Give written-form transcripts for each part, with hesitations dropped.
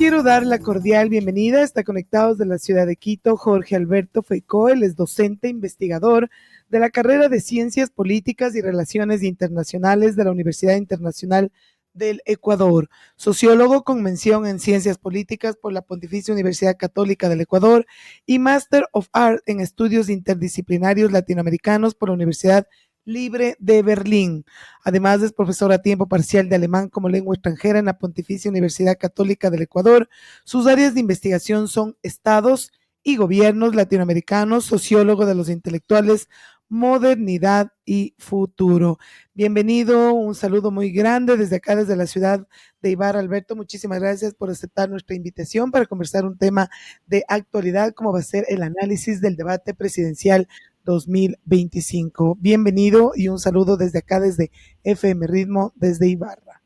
quiero dar la cordial bienvenida. Está conectados de la ciudad de Quito, Jorge Alberto Feicó. Él es docente investigador de la carrera de Ciencias Políticas y Relaciones Internacionales de la Universidad Internacional del Ecuador, sociólogo con mención en Ciencias Políticas por la Pontificia Universidad Católica del Ecuador y Master of Art en Estudios Interdisciplinarios Latinoamericanos por la Universidad Libre de Berlín. Además, es profesor a tiempo parcial de alemán como lengua extranjera en la Pontificia Universidad Católica del Ecuador. Sus áreas de investigación son estados y gobiernos latinoamericanos, sociólogo de los intelectuales, modernidad y futuro. Bienvenido, un saludo muy grande desde acá, desde la ciudad de Ibarra. Alberto, muchísimas gracias por aceptar nuestra invitación para conversar un tema de actualidad, como va a ser el análisis del debate presidencial 2025. Bienvenido y un saludo desde acá, desde FM Ritmo, desde Ibarra.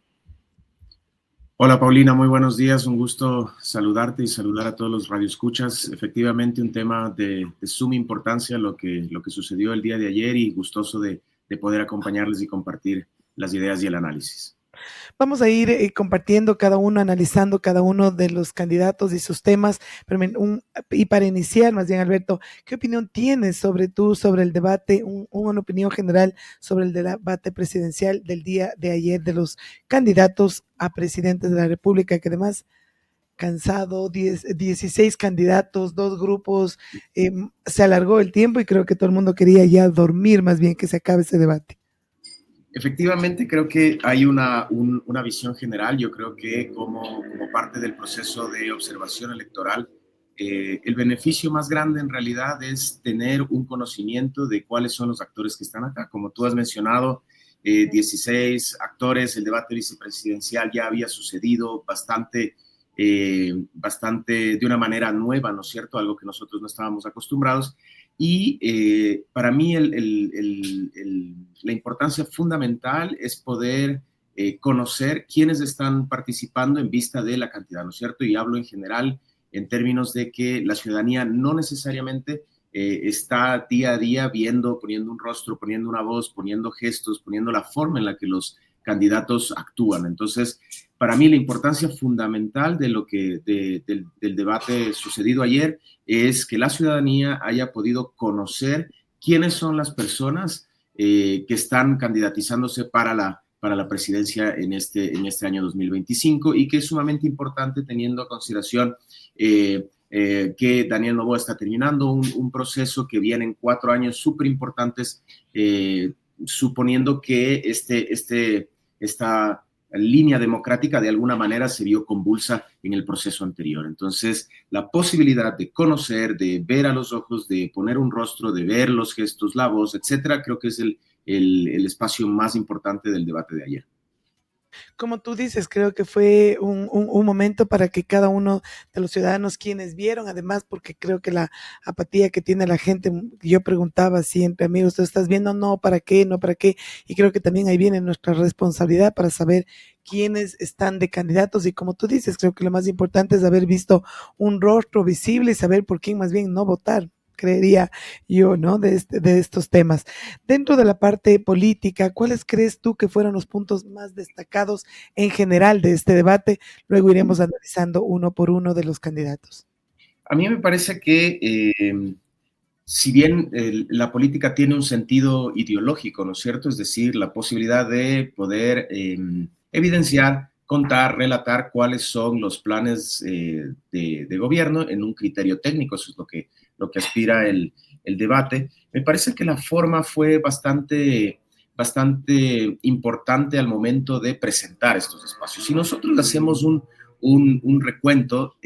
Hola Paulina, muy buenos días, un gusto saludarte y saludar a todos los radioescuchas. Efectivamente un tema de suma importancia lo que sucedió el día de ayer y gustoso de poder acompañarles y compartir las ideas y el análisis. Vamos a ir compartiendo cada uno, analizando cada uno de los candidatos y sus temas. Y para iniciar, más bien, Alberto, ¿qué opinión tienes sobre el debate, una opinión general sobre el debate presidencial del día de ayer de los candidatos a presidentes de la República, que además cansado, 16 candidatos, 2 grupos, se alargó el tiempo y creo que todo el mundo quería ya dormir, más bien que se acabe ese debate? Efectivamente, creo que hay una visión general. Yo creo que como parte del proceso de observación electoral, el beneficio más grande en realidad es tener un conocimiento de cuáles son los actores que están acá. Como tú has mencionado, 16 actores, el debate vicepresidencial ya había sucedido bastante de una manera nueva, ¿no es cierto? Algo que nosotros no estábamos acostumbrados. Y para mí la importancia fundamental es poder conocer quiénes están participando en vista de la cantidad, ¿no es cierto? Y hablo en general en términos de que la ciudadanía no necesariamente está día a día viendo, poniendo un rostro, poniendo una voz, poniendo gestos, poniendo la forma en la que los candidatos actúan. Entonces, para mí la importancia fundamental del debate sucedido ayer es que la ciudadanía haya podido conocer quiénes son las personas que están candidatizándose para la presidencia en este año 2025 y que es sumamente importante teniendo en consideración que Daniel Noboa está terminando un proceso que viene en 4 años súper importantes, suponiendo que esta línea democrática de alguna manera se vio convulsa en el proceso anterior. Entonces, la posibilidad de conocer, de ver a los ojos, de poner un rostro, de ver los gestos, la voz, etcétera, creo que es el espacio más importante del debate de ayer. Como tú dices, creo que fue un momento para que cada uno de los ciudadanos quienes vieron, además, porque creo que la apatía que tiene la gente, yo preguntaba siempre, amigos, ¿tú estás viendo? No, ¿para qué? No, ¿para qué? Y creo que también ahí viene nuestra responsabilidad para saber quiénes están de candidatos y como tú dices, creo que lo más importante es haber visto un rostro visible y saber por quién más bien no votar, creería yo, ¿no? De estos temas. Dentro de la parte política, ¿cuáles crees tú que fueron los puntos más destacados en general de este debate? Luego iremos analizando uno por uno de los candidatos. A mí me parece que si bien la política tiene un sentido ideológico, ¿no es cierto? Es decir, la posibilidad de poder evidenciar, contar, relatar cuáles son los planes de gobierno en un criterio técnico, eso es lo que aspira el debate. Me parece que la forma fue bastante importante al momento de presentar estos espacios. Si nosotros hacemos un recuento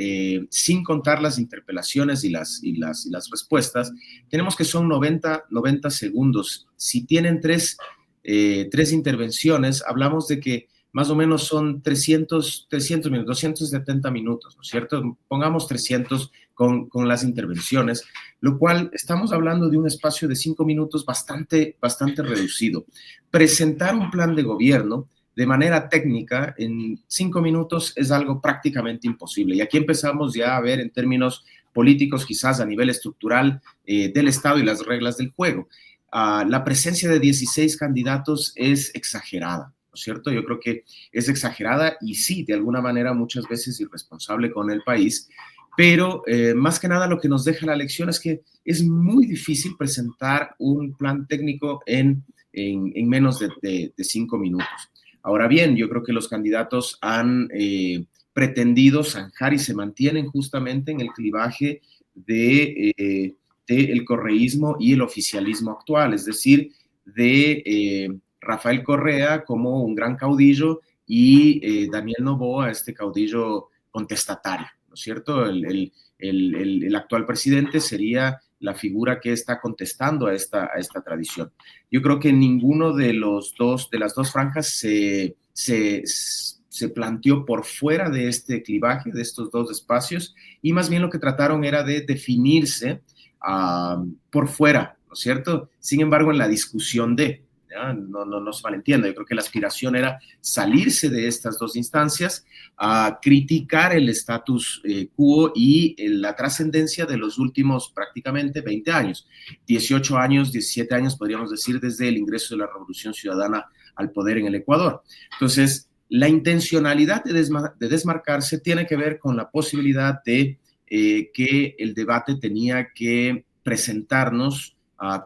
sin contar las interpelaciones y las respuestas, tenemos que son 90 segundos. Si tienen tres intervenciones, hablamos de que más o menos son 300 minutos, 270 minutos, ¿no es cierto? Pongamos 300 con las intervenciones, lo cual estamos hablando de un espacio de 5 minutos bastante reducido. Presentar un plan de gobierno de manera técnica en 5 minutos es algo prácticamente imposible. Y aquí empezamos ya a ver en términos políticos, quizás a nivel estructural del Estado y las reglas del juego. La presencia de 16 candidatos es exagerada. ¿no es cierto? Yo creo que es exagerada y sí, de alguna manera muchas veces irresponsable con el país, pero más que nada lo que nos deja la lección es que es muy difícil presentar un plan técnico en menos de 5 minutos. Ahora bien, yo creo que los candidatos han pretendido zanjar y se mantienen justamente en el clivaje de el correísmo y el oficialismo actual, es decir, de Rafael Correa como un gran caudillo y Daniel Noboa, este caudillo contestatario, ¿no es cierto? El actual presidente sería la figura que está contestando a esta tradición. Yo creo que ninguno de las dos franjas se planteó por fuera de este clivaje, de estos dos espacios, y más bien lo que trataron era de definirse por fuera, ¿no es cierto? Sin embargo, en la discusión ¿ya? No se malentienda, yo creo que la aspiración era salirse de estas dos instancias, a criticar el status quo y la trascendencia de los últimos prácticamente 20 años, 18 años, 17 años, podríamos decir, desde el ingreso de la Revolución Ciudadana al poder en el Ecuador. Entonces, la intencionalidad de desmarcarse tiene que ver con la posibilidad de que el debate tenía que presentarnos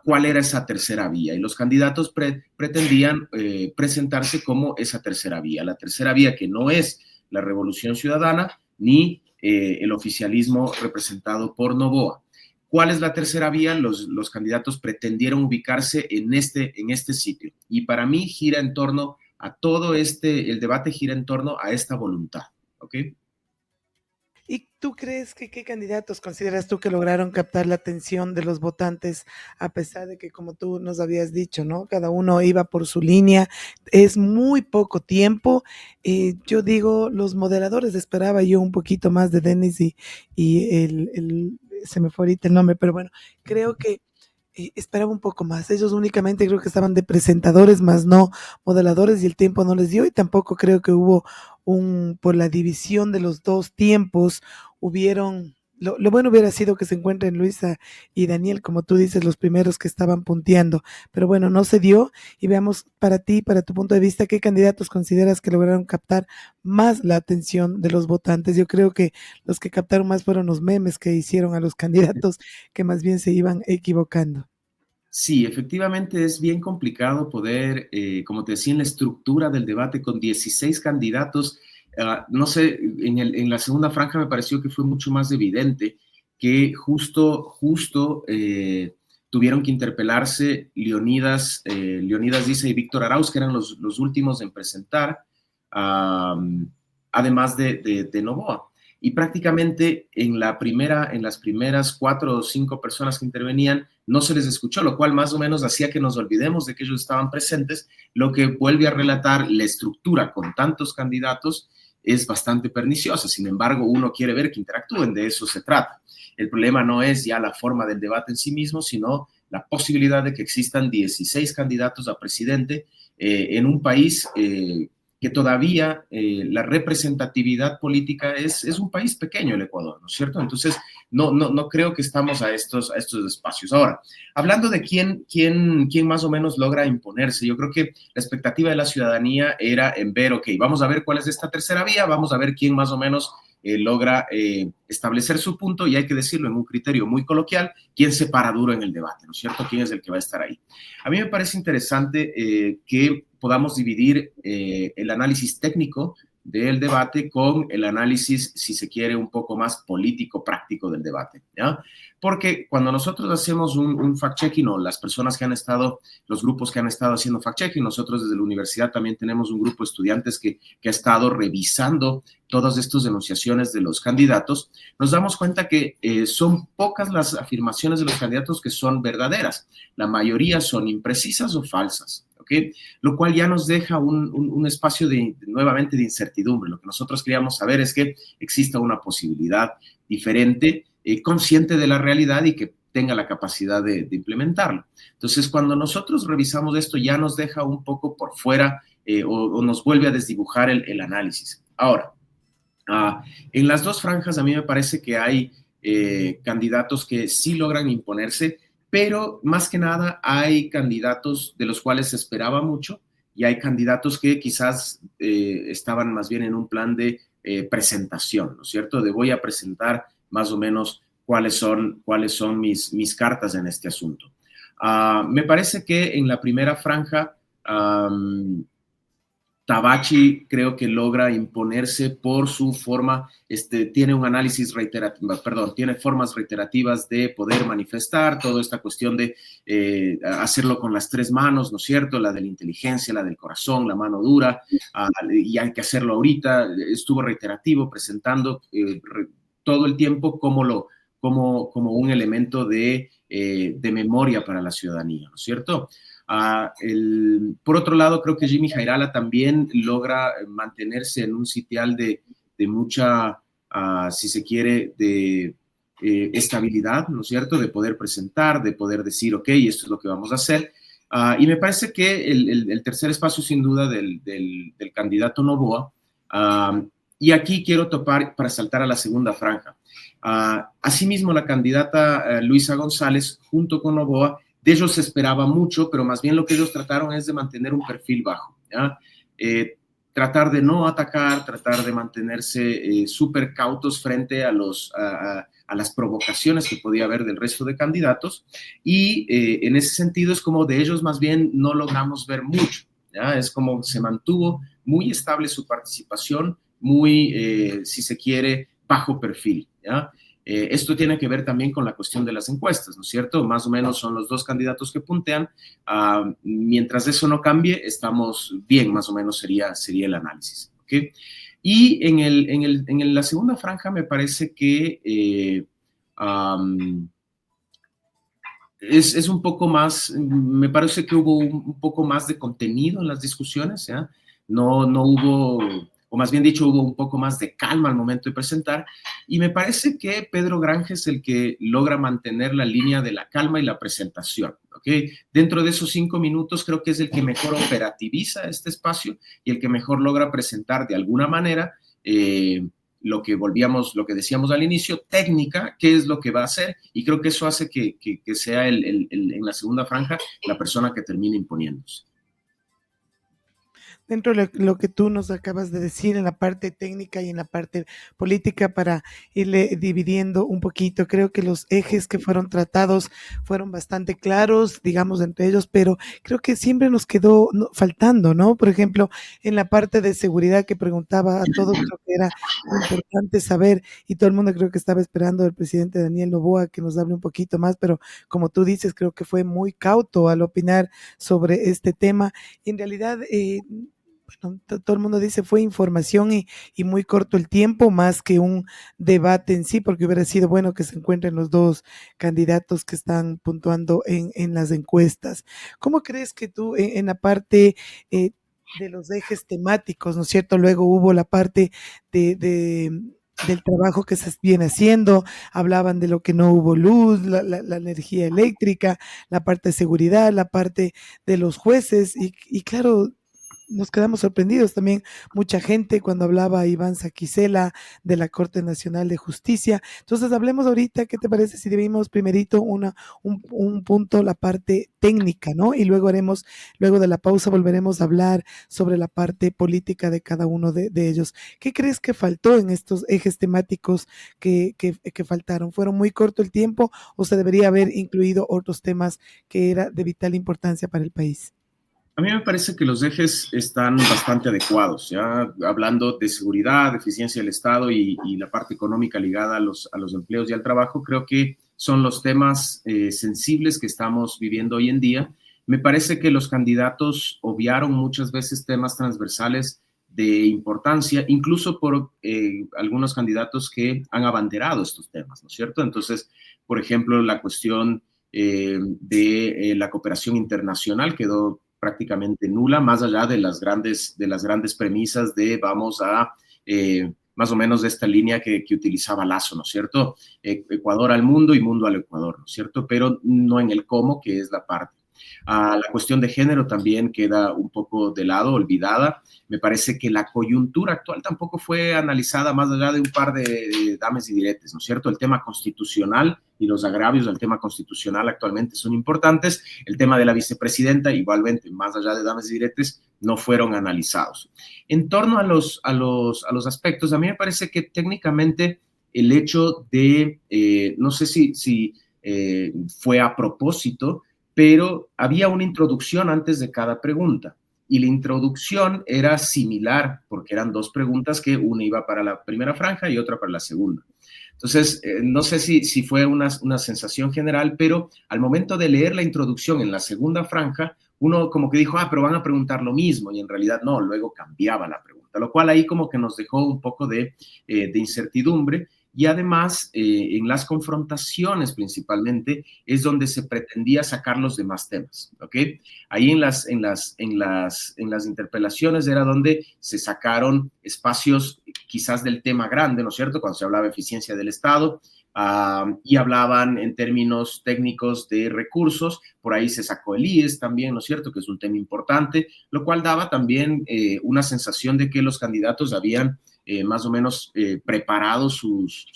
cuál era esa tercera vía. Y los candidatos pretendían presentarse como esa tercera vía. La tercera vía que no es la Revolución Ciudadana ni el oficialismo representado por Noboa. ¿Cuál es la tercera vía? Los candidatos pretendieron ubicarse en este sitio. Y para mí gira en torno a todo el debate gira en torno a esta voluntad. ¿Ok? ¿Y tú crees que qué candidatos consideras tú que lograron captar la atención de los votantes, a pesar de que, como tú nos habías dicho, ¿no? Cada uno iba por su línea, es muy poco tiempo. Yo digo, los moderadores, esperaba yo un poquito más de Denis y se me fue ahorita el nombre, pero bueno, creo que esperaba un poco más. Ellos únicamente creo que estaban de presentadores, más no modeladores, y el tiempo no les dio, y tampoco creo que hubo por la división de los dos tiempos, lo bueno hubiera sido que se encuentren Luisa y Daniel, como tú dices, los primeros que estaban punteando, pero bueno, no se dio. Y veamos para ti, para tu punto de vista, qué candidatos consideras que lograron captar más la atención de los votantes. Yo creo que los que captaron más fueron los memes que hicieron a los candidatos, que más bien se iban equivocando. Sí, efectivamente es bien complicado poder, como te decía, en la estructura del debate con 16 candidatos, no sé, en la segunda franja me pareció que fue mucho más evidente que justo tuvieron que interpelarse Leonidas Dice y Víctor Arauz, que eran los últimos en presentar, además de Noboa. Y prácticamente en las primeras 4 o 5 personas que intervenían, no se les escuchó, lo cual más o menos hacía que nos olvidemos de que ellos estaban presentes, lo que vuelve a relatar la estructura con tantos candidatos es bastante perniciosa. Sin embargo, uno quiere ver que interactúen, de eso se trata. El problema no es ya la forma del debate en sí mismo, sino la posibilidad de que existan 16 candidatos a presidente en un país que todavía la representatividad política es un país pequeño, el Ecuador, ¿no es cierto? Entonces, no creo que estamos a estos espacios. Ahora, hablando de quién más o menos logra imponerse, yo creo que la expectativa de la ciudadanía era en ver, ok, vamos a ver cuál es esta tercera vía, vamos a ver quién más o menos logra establecer su punto, y hay que decirlo en un criterio muy coloquial, quién se para duro en el debate, ¿no es cierto? ¿Quién es el que va a estar ahí? A mí me parece interesante que podamos dividir el análisis técnico del debate con el análisis, si se quiere, un poco más político, práctico del debate, ¿ya? Porque cuando nosotros hacemos un fact-checking, o las personas que han estado, los grupos que han estado haciendo fact-checking, nosotros desde la universidad también tenemos un grupo de estudiantes que ha estado revisando todas estas denunciaciones de los candidatos, nos damos cuenta que son pocas las afirmaciones de los candidatos que son verdaderas. La mayoría son imprecisas o falsas. ¿Okay? Lo cual ya nos deja un espacio nuevamente de incertidumbre. Lo que nosotros queríamos saber es que exista una posibilidad diferente, consciente de la realidad y que tenga la capacidad de implementarlo. Entonces, cuando nosotros revisamos esto, ya nos deja un poco por fuera o nos vuelve a desdibujar el análisis. Ahora, en las dos franjas a mí me parece que hay candidatos que sí logran imponerse, pero más que nada hay candidatos de los cuales se esperaba mucho y hay candidatos que quizás estaban más bien en un plan de presentación, ¿no es cierto? De voy a presentar más o menos cuáles son mis cartas en este asunto. Me parece que en la primera franja, Tabachi creo que logra imponerse por su forma, tiene un análisis reiterativo, perdón, tiene formas reiterativas de poder manifestar toda esta cuestión de hacerlo con las tres manos, ¿no es cierto? La de la inteligencia, la del corazón, la mano dura, y hay que hacerlo ahorita. Estuvo reiterativo, presentando todo el tiempo como un elemento de memoria para la ciudadanía, ¿no es cierto? Por otro lado, creo que Jimmy Jairala también logra mantenerse en un sitial de mucha, si se quiere, de estabilidad, ¿no es cierto? De poder presentar, de poder decir, ok, esto es lo que vamos a hacer. Y me parece que el tercer espacio, sin duda, del candidato Noboa, y aquí quiero topar para saltar a la segunda franja. Asimismo, la candidata Luisa González, junto con Noboa, de ellos se esperaba mucho, pero más bien lo que ellos trataron es de mantener un perfil bajo, ¿ya? Tratar de no atacar, tratar de mantenerse súper cautos frente a las provocaciones que podía haber del resto de candidatos, y en ese sentido es como de ellos más bien no logramos ver mucho, ¿ya? Es como se mantuvo muy estable su participación, muy, si se quiere, bajo perfil, ¿ya? Esto tiene que ver también con la cuestión de las encuestas, ¿no es cierto? Más o menos son los dos candidatos que puntean. Mientras eso no cambie, estamos bien, más o menos sería el análisis, ¿ok? Y en la segunda franja me parece que es un poco más, me parece que hubo un poco más de contenido en las discusiones, ¿ya? No hubo, o más bien dicho, hubo un poco más de calma al momento de presentar, y me parece que Pedro Granje es el que logra mantener la línea de la calma y la presentación, ¿ok? Dentro de esos 5 minutos creo que es el que mejor operativiza este espacio y el que mejor logra presentar de alguna manera lo que decíamos al inicio, técnica, qué es lo que va a hacer, y creo que eso hace que sea en la segunda franja la persona que termine imponiéndose. Dentro de lo que tú nos acabas de decir en la parte técnica y en la parte política, para irle dividiendo un poquito, creo que los ejes que fueron tratados fueron bastante claros, digamos, entre ellos, pero creo que siempre nos quedó faltando, ¿no? Por ejemplo, en la parte de seguridad que preguntaba a todos, creo que era importante saber, y todo el mundo creo que estaba esperando al presidente Daniel Noboa que nos hable un poquito más, pero como tú dices, creo que fue muy cauto al opinar sobre este tema. Y en realidad, bueno, todo el mundo dice fue información y muy corto el tiempo, más que un debate en sí, porque hubiera sido bueno que se encuentren los dos candidatos que están puntuando en las encuestas. ¿Cómo crees que tú en la parte de los ejes temáticos, ¿no es cierto? Luego hubo la parte del trabajo que se viene haciendo, hablaban de lo que no hubo luz, la energía eléctrica, la parte de seguridad, la parte de los jueces, y claro, nos quedamos sorprendidos también, mucha gente cuando hablaba Iván Saquicela de la Corte Nacional de Justicia. Entonces, hablemos ahorita, ¿qué te parece si dividimos primerito un punto, la parte técnica, ¿no? Y luego luego de la pausa volveremos a hablar sobre la parte política de cada uno de ellos. ¿Qué crees que faltó en estos ejes temáticos que faltaron? ¿Fueron muy corto el tiempo o se debería haber incluido otros temas que era de vital importancia para el país? A mí me parece que los ejes están bastante adecuados, ya hablando de seguridad, de eficiencia del Estado y la parte económica ligada a los empleos y al trabajo. Creo que son los temas sensibles que estamos viviendo hoy en día. Me parece que los candidatos obviaron muchas veces temas transversales de importancia, incluso por algunos candidatos que han abanderado estos temas, ¿no es cierto? Entonces, por ejemplo, la cuestión de la cooperación internacional quedó prácticamente nula, más allá de las grandes premisas de vamos a más o menos de esta línea que utilizaba Lazo, ¿no es cierto? Ecuador al mundo y mundo al Ecuador, ¿no es cierto? Pero no en el cómo, que es la parte. La cuestión de género también queda un poco de lado, olvidada. Me parece que la coyuntura actual tampoco fue analizada más allá de un par de dames y diretes, ¿no es cierto? El tema constitucional y los agravios del tema constitucional actualmente son importantes. El tema de la vicepresidenta, igualmente, más allá de dames y diretes, no fueron analizados. En torno a los aspectos, a mí me parece que técnicamente el hecho de, no sé si fue a propósito, pero había una introducción antes de cada pregunta. Y la introducción era similar, porque eran dos preguntas que una iba para la primera franja y otra para la segunda. Entonces, no sé si fue una sensación general, pero al momento de leer la introducción en la segunda franja, uno como que dijo, pero van a preguntar lo mismo, y en realidad no, luego cambiaba la pregunta, lo cual ahí como que nos dejó un poco de incertidumbre. Y además, en las confrontaciones principalmente, es donde se pretendía sacar los demás temas, ¿ok? Ahí en las interpelaciones era donde se sacaron espacios quizás del tema grande, ¿no es cierto? Cuando se hablaba de eficiencia del Estado, y hablaban en términos técnicos de recursos, por ahí se sacó el IES también, ¿no es cierto? Que es un tema importante, lo cual daba también una sensación de que los candidatos habían más o menos preparado sus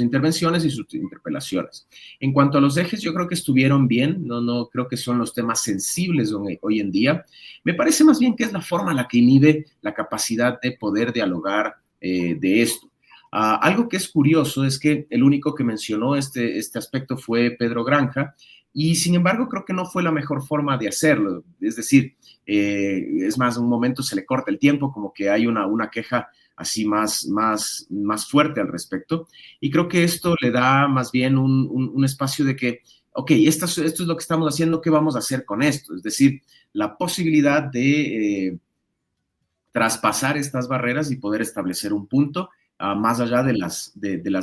intervenciones y sus interpelaciones. En cuanto a los ejes, yo creo que estuvieron bien, no creo que son los temas sensibles hoy en día. Me parece más bien que es la forma en la que inhibe la capacidad de poder dialogar de esto. Algo que es curioso es que el único que mencionó este aspecto fue Pedro Granja, y sin embargo creo que no fue la mejor forma de hacerlo. Es decir, es más, un momento se le corta el tiempo, como que hay una queja así más fuerte al respecto, y creo que esto le da más bien un espacio de que, ok, esto es lo que estamos haciendo, ¿qué vamos a hacer con esto? Es decir, la posibilidad de traspasar estas barreras y poder establecer un punto más allá de las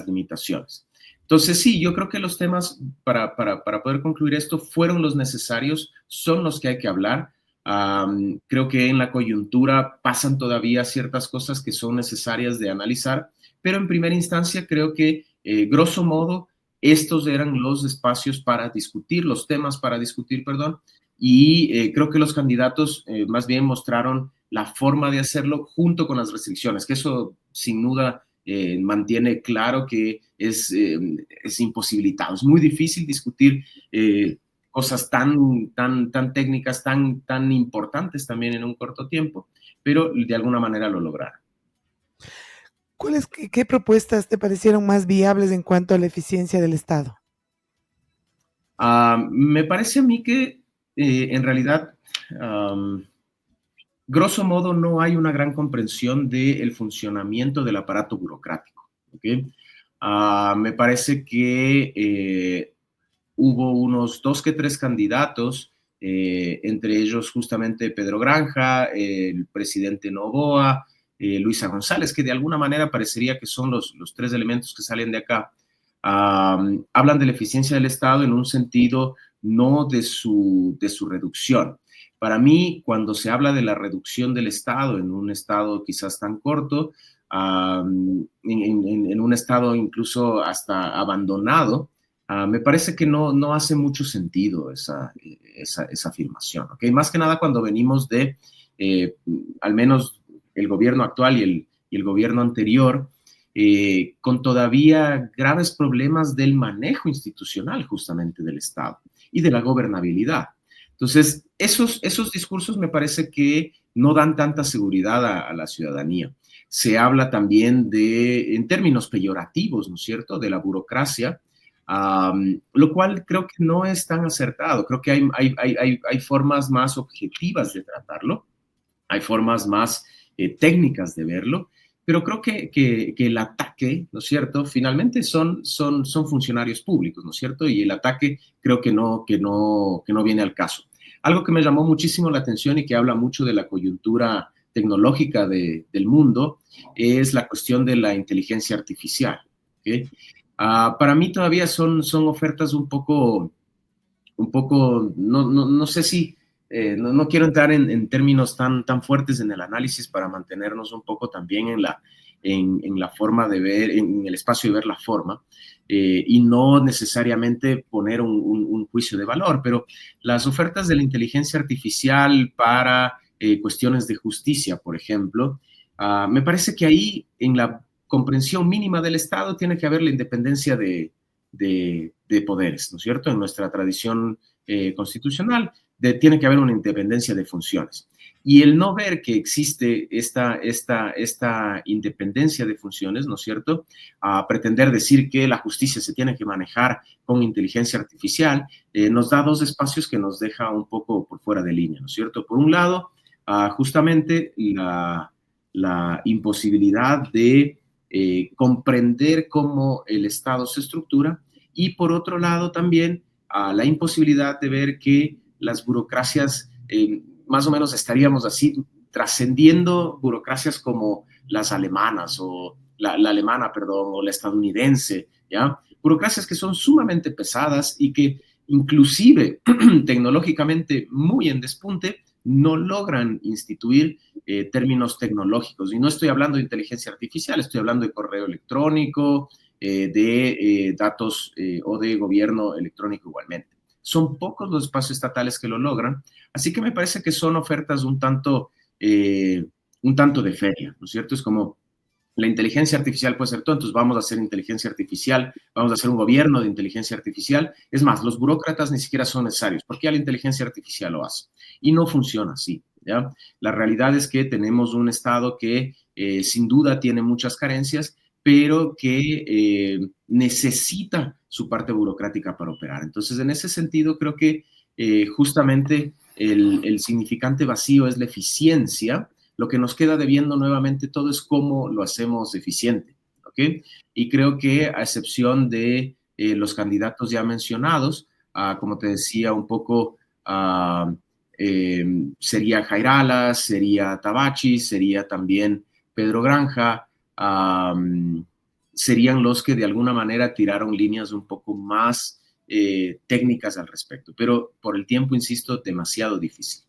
limitaciones. Entonces, sí, yo creo que los temas para poder concluir esto fueron los necesarios, son los que hay que hablar. Creo que en la coyuntura pasan todavía ciertas cosas que son necesarias de analizar, pero en primera instancia creo que, grosso modo, estos eran los espacios para discutir, los temas para discutir, perdón, y creo que los candidatos más bien mostraron la forma de hacerlo junto con las restricciones, que eso sin duda mantiene claro que es imposibilitado. Es muy difícil discutir cosas tan técnicas, tan importantes también en un corto tiempo, pero de alguna manera lo lograron. ¿Qué propuestas te parecieron más viables en cuanto a la eficiencia del Estado? Me parece a mí que en realidad, grosso modo, no hay una gran comprensión del funcionamiento del aparato burocrático. ¿Okay? Me parece que hubo unos 2 que 3 candidatos, entre ellos justamente Pedro Granja, el presidente Noboa, Luisa González, que de alguna manera parecería que son los 3 elementos que salen de acá. Hablan de la eficiencia del Estado en un sentido no de su reducción. Para mí, cuando se habla de la reducción del Estado en un Estado quizás tan corto, en un Estado incluso hasta abandonado, me parece que no hace mucho sentido esa afirmación. ¿Okay? Más que nada cuando venimos de, al menos el gobierno actual y el gobierno anterior, con todavía graves problemas del manejo institucional justamente del Estado y de la gobernabilidad. Entonces, esos discursos me parece que no dan tanta seguridad a la ciudadanía. Se habla también en términos peyorativos, ¿no es cierto?, de la burocracia, lo cual creo que no es tan acertado. Creo que hay formas más objetivas de tratarlo, hay formas más técnicas de verlo, pero creo que el ataque, ¿no es cierto?, finalmente son funcionarios públicos, ¿no es cierto?, y el ataque creo que no viene al caso. Algo que me llamó muchísimo la atención y que habla mucho de la coyuntura tecnológica del mundo es la cuestión de la inteligencia artificial. ¿Okay? Para mí todavía son ofertas un poco, no sé si, no quiero entrar en términos tan fuertes en el análisis para mantenernos un poco también en la forma de ver, en el espacio de ver la forma, y no necesariamente poner un juicio de valor, pero las ofertas de la inteligencia artificial para cuestiones de justicia, por ejemplo, me parece que ahí, en la comprensión mínima del Estado, tiene que haber la independencia de poderes, ¿no es cierto? En nuestra tradición constitucional, tiene que haber una independencia de funciones. Y el no ver que existe esta independencia de funciones, ¿no es cierto? A pretender decir que la justicia se tiene que manejar con inteligencia artificial, nos da dos espacios que nos deja un poco por fuera de línea, ¿no es cierto? Por un lado, justamente la imposibilidad de comprender cómo el Estado se estructura, y por otro lado también la imposibilidad de ver que las burocracias, más o menos estaríamos así, trascendiendo burocracias como las alemanas o la alemana, perdón, o la estadounidense, ¿ya? Burocracias que son sumamente pesadas y que inclusive tecnológicamente muy en despunte, no logran instituir términos tecnológicos. Y no estoy hablando de inteligencia artificial, estoy hablando de correo electrónico, de datos o de gobierno electrónico igualmente. Son pocos los espacios estatales que lo logran, así que me parece que son ofertas un tanto de feria, ¿no es cierto? Es como la inteligencia artificial puede ser todo, entonces vamos a hacer inteligencia artificial, vamos a hacer un gobierno de inteligencia artificial. Es más, los burócratas ni siquiera son necesarios, porque ya la inteligencia artificial lo hace. Y no funciona así, ¿ya? La realidad es que tenemos un Estado que sin duda tiene muchas carencias, pero que necesita su parte burocrática para operar. Entonces, en ese sentido, creo que justamente el significante vacío es la eficiencia. Lo que nos queda debiendo nuevamente todo es cómo lo hacemos eficiente, ¿ok? Y creo que a excepción de los candidatos ya mencionados, como te decía un poco, sería Jairala, sería Tabachi, sería también Pedro Granja, serían los que de alguna manera tiraron líneas un poco más técnicas al respecto, pero por el tiempo, insisto, demasiado difícil.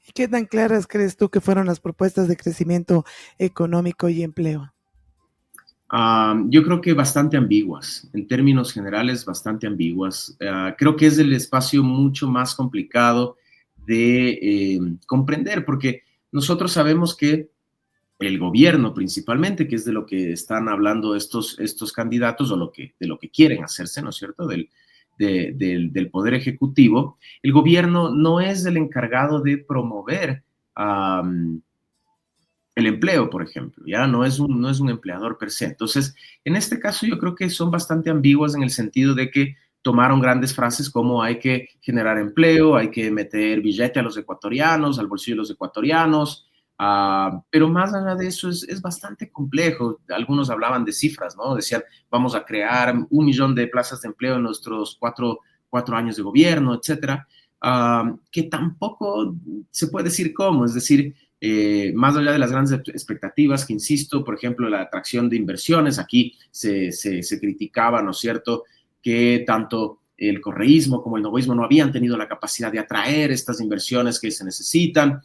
¿Y qué tan claras crees tú que fueron las propuestas de crecimiento económico y empleo? Yo creo que bastante ambiguas, en términos generales bastante ambiguas. Creo que es el espacio mucho más complicado de comprender, porque nosotros sabemos que el gobierno principalmente, que es de lo que están hablando estos candidatos, o de lo que quieren hacerse, ¿no es cierto?, del Poder Ejecutivo, el gobierno no es el encargado de promover el empleo, por ejemplo, ya no es un empleador per se. Entonces, en este caso yo creo que son bastante ambiguas en el sentido de que tomaron grandes frases como hay que generar empleo, hay que meter billete a los ecuatorianos, al bolsillo de los ecuatorianos, pero más allá de eso es bastante complejo. Algunos hablaban de cifras, ¿no? Decían, vamos a crear 1 millón de plazas de empleo en nuestros cuatro años de gobierno, etcétera, que tampoco se puede decir cómo, es decir, más allá de las grandes expectativas, que insisto, por ejemplo, la atracción de inversiones, aquí se criticaba, ¿no es cierto?, que tanto el correísmo como el novoísmo no habían tenido la capacidad de atraer estas inversiones que se necesitan.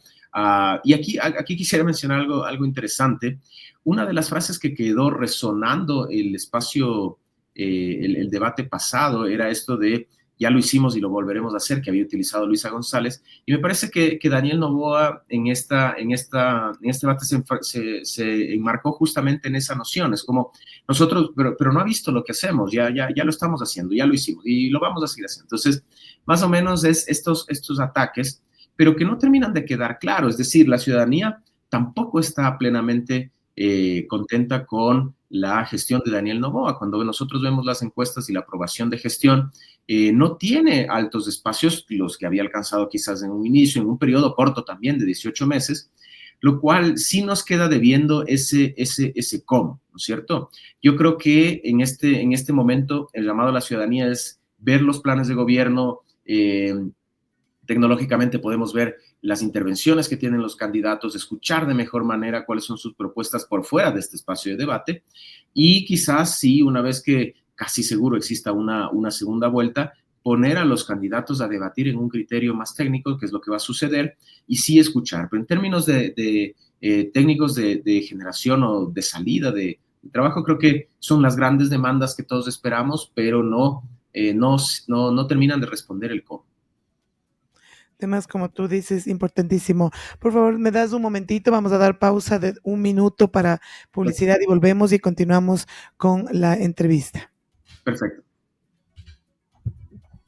Y aquí quisiera mencionar algo interesante. Una de las frases que quedó resonando el espacio, el debate pasado, era esto de ya lo hicimos y lo volveremos a hacer, que había utilizado Luisa González, y me parece que Daniel Noboa en este debate se enmarcó justamente en esa noción. Es como nosotros, pero no ha visto lo que hacemos, ya lo estamos haciendo, ya lo hicimos y lo vamos a seguir haciendo. Entonces, más o menos es estos ataques, pero que no terminan de quedar claros. Es decir, la ciudadanía tampoco está plenamente contenta con la gestión de Daniel Noboa. Cuando nosotros vemos las encuestas y la aprobación de gestión, no tiene altos espacios, los que había alcanzado quizás en un inicio, en un periodo corto también de 18 meses, lo cual sí nos queda debiendo ese cómo, ¿no es cierto? Yo creo que en este momento el llamado a la ciudadanía es ver los planes de gobierno. Tecnológicamente podemos ver las intervenciones que tienen los candidatos, escuchar de mejor manera cuáles son sus propuestas por fuera de este espacio de debate, y quizás sí, una vez que casi seguro exista una segunda vuelta, poner a los candidatos a debatir en un criterio más técnico, que es lo que va a suceder, y sí escuchar. Pero en términos de técnicos de generación o de salida de trabajo, creo que son las grandes demandas que todos esperamos, pero no terminan de responder el cómo. Temas, como tú dices, importantísimo. Por favor, me das un momentito, vamos a dar pausa de 1 minuto para publicidad y volvemos y continuamos con la entrevista. Perfecto.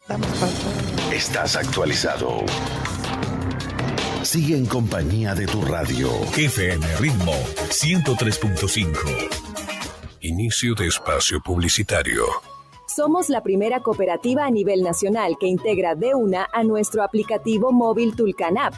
Damos pausa. Estás actualizado. Sigue en compañía de tu radio. FM Ritmo 103.5. Inicio de espacio publicitario. Somos la primera cooperativa a nivel nacional que integra de una a nuestro aplicativo móvil Tulcan App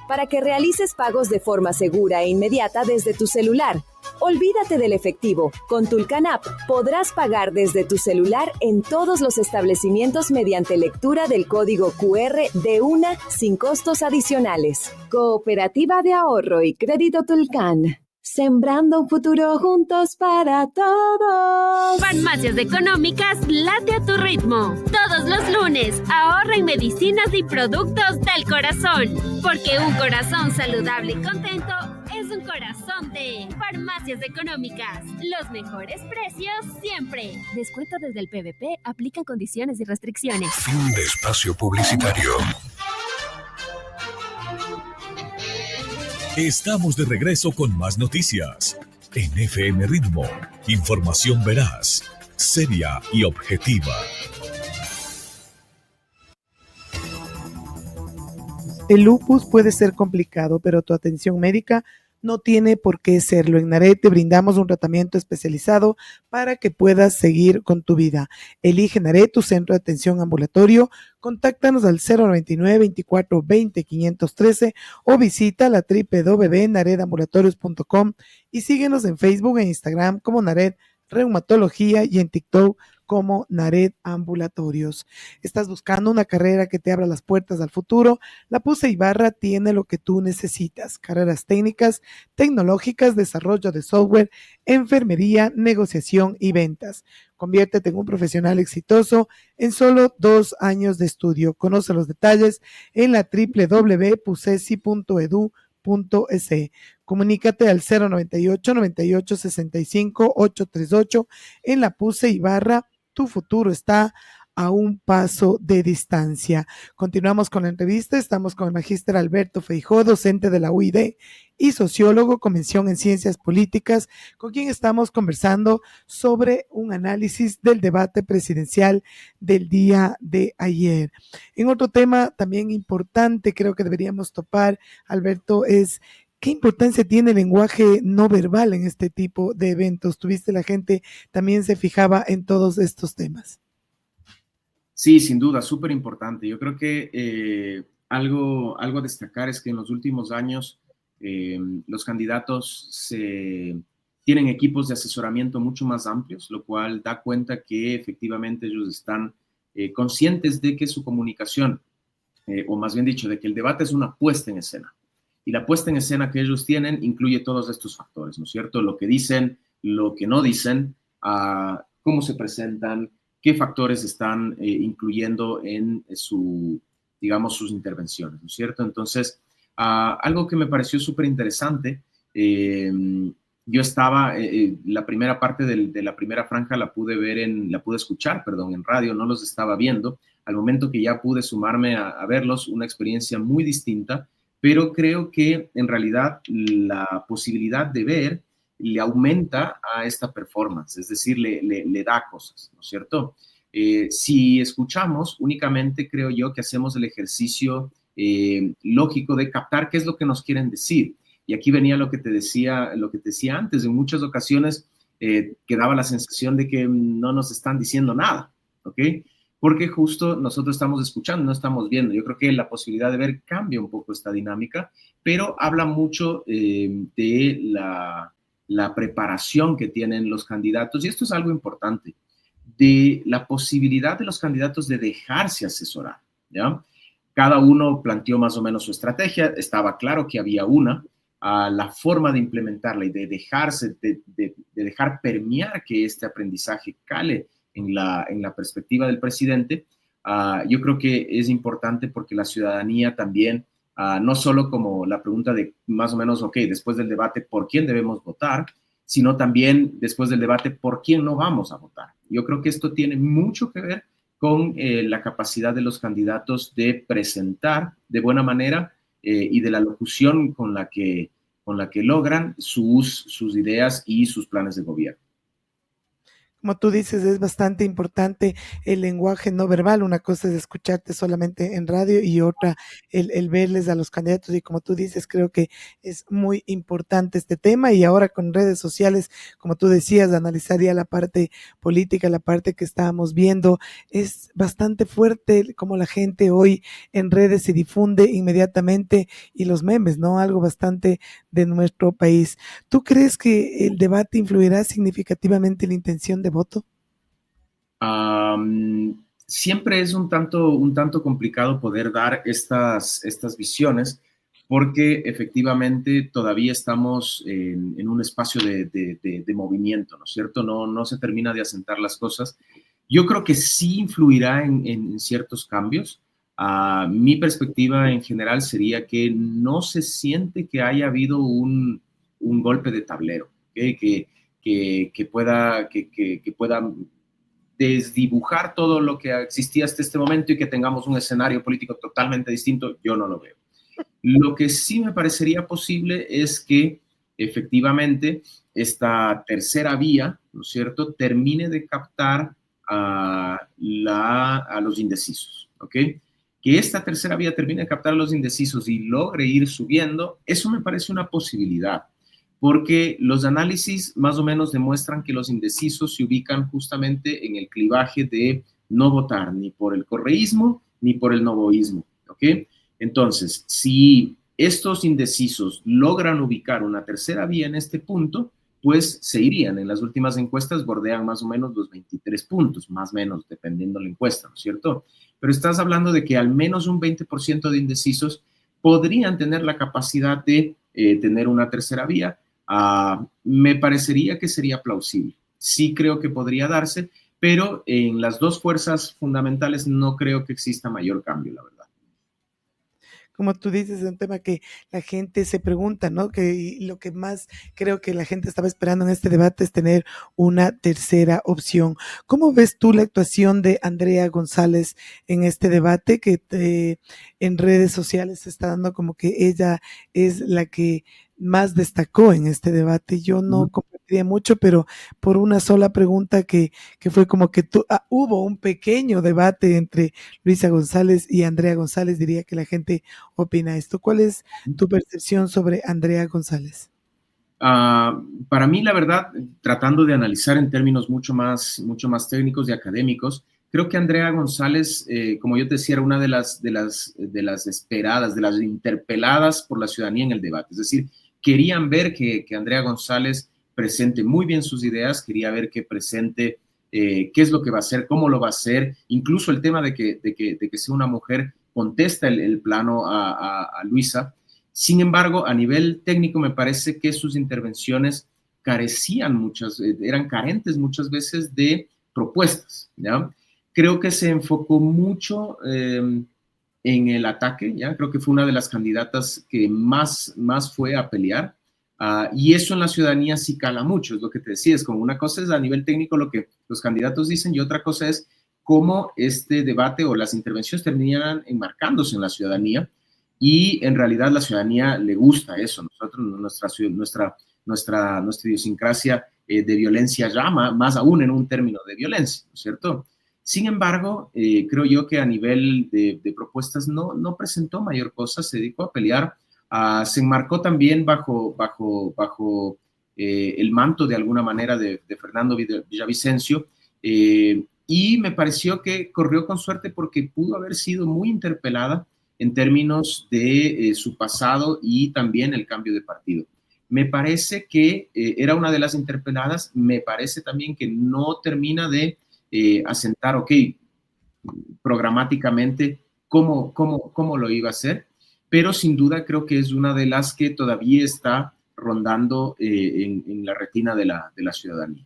para que realices pagos de forma segura e inmediata desde tu celular. Olvídate del efectivo. Con Tulcan App podrás pagar desde tu celular en todos los establecimientos mediante lectura del código QR de una sin costos adicionales. Cooperativa de Ahorro y Crédito Tulcan. Sembrando un futuro juntos para todos. Farmacias Económicas late a tu ritmo. Todos los lunes, ahorra en medicinas y productos del corazón. Porque un corazón saludable y contento es un corazón de Farmacias Económicas. Los mejores precios siempre. Descuento desde el PVP. Aplican condiciones y restricciones. Fin de espacio publicitario. Estamos de regreso con más noticias. En FM Ritmo, información veraz, seria y objetiva. El lupus puede ser complicado, pero tu atención médica no tiene por qué serlo. En Nared te brindamos un tratamiento especializado para que puedas seguir con tu vida. Elige Nared, tu centro de atención ambulatorio. Contáctanos al 099-2420-513 o visita la www.naredambulatorios.com y síguenos en Facebook e Instagram como Nared Reumatología y en TikTok como Nared Ambulatorios. ¿Estás buscando una carrera que te abra las puertas al futuro? La PUCE Ibarra tiene lo que tú necesitas: carreras técnicas, tecnológicas, desarrollo de software, enfermería, negociación y ventas. Conviértete en un profesional exitoso en solo 2 años de estudio. Conoce los detalles en la www.pucesi.edu.es. Comunícate al 098 98 65 838 en la PUCE Ibarra. Tu futuro está a un paso de distancia. Continuamos con la entrevista. Estamos con el magíster Alberto Feijó, docente de la UID y sociólogo con mención en ciencias políticas, con quien estamos conversando sobre un análisis del debate presidencial del día de ayer. En otro tema también importante, creo que deberíamos topar, Alberto, es ¿qué importancia tiene el lenguaje no verbal en este tipo de eventos? ¿Tuviste la gente también se fijaba en todos estos temas? Sí, sin duda, súper importante. Yo creo que algo a destacar es que en los últimos años los candidatos tienen equipos de asesoramiento mucho más amplios, lo cual da cuenta que efectivamente ellos están conscientes de que su comunicación, o más bien dicho, de que el debate es una puesta en escena. Y la puesta en escena que ellos tienen incluye todos estos factores, ¿no es cierto? Lo que dicen, lo que no dicen, cómo se presentan, qué factores están incluyendo en sus intervenciones, ¿no es cierto? Entonces, algo que me pareció súper interesante, yo estaba, la primera parte de la primera franja la pude escuchar en radio, no los estaba viendo. Al momento que ya pude sumarme a verlos, una experiencia muy distinta, pero creo que en realidad la posibilidad de ver le aumenta a esta performance, es decir, le da cosas, ¿no es cierto? Si escuchamos, únicamente creo yo que hacemos el ejercicio lógico de captar qué es lo que nos quieren decir. Y aquí venía lo que te decía antes, en muchas ocasiones quedaba la sensación de que no nos están diciendo nada, ¿ok? Porque justo nosotros estamos escuchando, no estamos viendo. Yo creo que la posibilidad de ver cambia un poco esta dinámica, pero habla mucho de la preparación que tienen los candidatos, y esto es algo importante, de la posibilidad de los candidatos de dejarse asesorar, ¿ya? Cada uno planteó más o menos su estrategia, estaba claro que había una, la forma de implementarla y de dejar permear que este aprendizaje cale en la perspectiva del presidente, yo creo que es importante porque la ciudadanía también, no solo como la pregunta de más o menos, ok, después del debate, ¿por quién debemos votar?, sino también después del debate, ¿por quién no vamos a votar? Yo creo que esto tiene mucho que ver con la capacidad de los candidatos de presentar de buena manera y de la locución con la que logran sus ideas y sus planes de gobierno. Como tú dices, es bastante importante el lenguaje no verbal. Una cosa es escucharte solamente en radio y otra el verles a los candidatos. Y como tú dices, creo que es muy importante este tema. Y ahora con redes sociales, como tú decías, analizaría la parte política, la parte que estábamos viendo. Es bastante fuerte como la gente hoy en redes se difunde inmediatamente y los memes, ¿no? Algo bastante de nuestro país. ¿Tú crees que el debate influirá significativamente en la intención de voto? Siempre es un tanto complicado poder dar estas visiones porque efectivamente todavía estamos en un espacio de movimiento, ¿no es cierto? No se termina de asentar las cosas. Yo creo que sí influirá en ciertos cambios. Mi perspectiva en general sería que no se siente que haya habido un golpe de tablero, ¿okay? Que pueda desdibujar todo lo que existía hasta este momento y que tengamos un escenario político totalmente distinto, yo no lo veo. Lo que sí me parecería posible es que efectivamente esta tercera vía, ¿no es cierto?, termine de captar a los indecisos, ¿ok? Que esta tercera vía termine de captar a los indecisos y logre ir subiendo, eso me parece una posibilidad, porque los análisis más o menos demuestran que los indecisos se ubican justamente en el clivaje de no votar ni por el correísmo ni por el novoísmo, ¿ok? Entonces, si estos indecisos logran ubicar una tercera vía en este punto, pues se irían. En las últimas encuestas bordean más o menos los 23 puntos, más o menos, dependiendo la encuesta, ¿no es cierto? Pero estás hablando de que al menos un 20% de indecisos podrían tener la capacidad de tener una tercera vía. Me parecería que sería plausible. Sí creo que podría darse, pero en las dos fuerzas fundamentales no creo que exista mayor cambio, la verdad. Como tú dices, es un tema que la gente se pregunta, ¿no? Que lo que más creo que la gente estaba esperando en este debate es tener una tercera opción. ¿Cómo ves tú la actuación de Andrea González en este debate que en redes sociales se está dando como que ella es la que más destacó en este debate? Yo no compartiría mucho, pero por una sola pregunta que fue como que hubo un pequeño debate entre Luisa González y Andrea González, diría que la gente opina esto. ¿Cuál es tu percepción sobre Andrea González? Para mí, la verdad, tratando de analizar en términos mucho más técnicos y académicos, creo que Andrea González, como yo te decía, era una de las esperadas, de las interpeladas por la ciudadanía en el debate. Es decir, querían ver que Andrea González presente muy bien sus ideas, quería ver que presente qué es lo que va a hacer, cómo lo va a hacer, incluso el tema de que sea una mujer contesta el plano a Luisa. Sin embargo, a nivel técnico me parece que sus intervenciones eran carentes muchas veces de propuestas, ¿ya? Creo que se enfocó mucho en el ataque, ¿ya? Creo que fue una de las candidatas que más fue a pelear, y eso en la ciudadanía sí cala mucho, es lo que te decía, es como una cosa es a nivel técnico lo que los candidatos dicen y otra cosa es cómo este debate o las intervenciones terminan enmarcándose en la ciudadanía, y en realidad la ciudadanía le gusta eso. Nosotros, nuestra idiosincrasia de violencia llama, más aún en un término de violencia, ¿no es cierto? Sin embargo, creo yo que a nivel de propuestas no presentó mayor cosa, se dedicó a pelear, se enmarcó también bajo el manto de alguna manera de Fernando Villavicencio, y me pareció que corrió con suerte porque pudo haber sido muy interpelada en términos de su pasado y también el cambio de partido. Me parece que era una de las interpeladas, me parece también que no termina de asentar, ok, programáticamente cómo lo iba a hacer, pero sin duda creo que es una de las que todavía está rondando en la retina de la ciudadanía.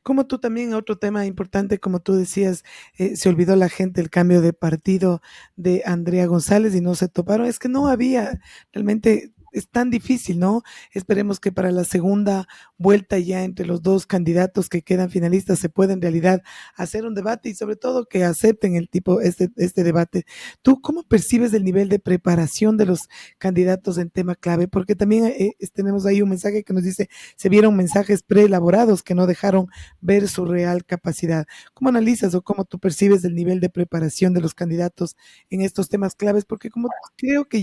Como tú también, otro tema importante, como tú decías, se olvidó la gente el cambio de partido de Andrea González y no se toparon. Es que no había, realmente es tan difícil, ¿no? Esperemos que para la segunda vuelta ya entre los dos candidatos que quedan finalistas se pueda en realidad hacer un debate y sobre todo que acepten este debate. ¿Tú cómo percibes el nivel de preparación de los candidatos en tema clave? Porque también tenemos ahí un mensaje que nos dice, se vieron mensajes preelaborados que no dejaron ver su real capacidad. ¿Cómo analizas o cómo tú percibes el nivel de preparación de los candidatos en estos temas claves? Porque como creo que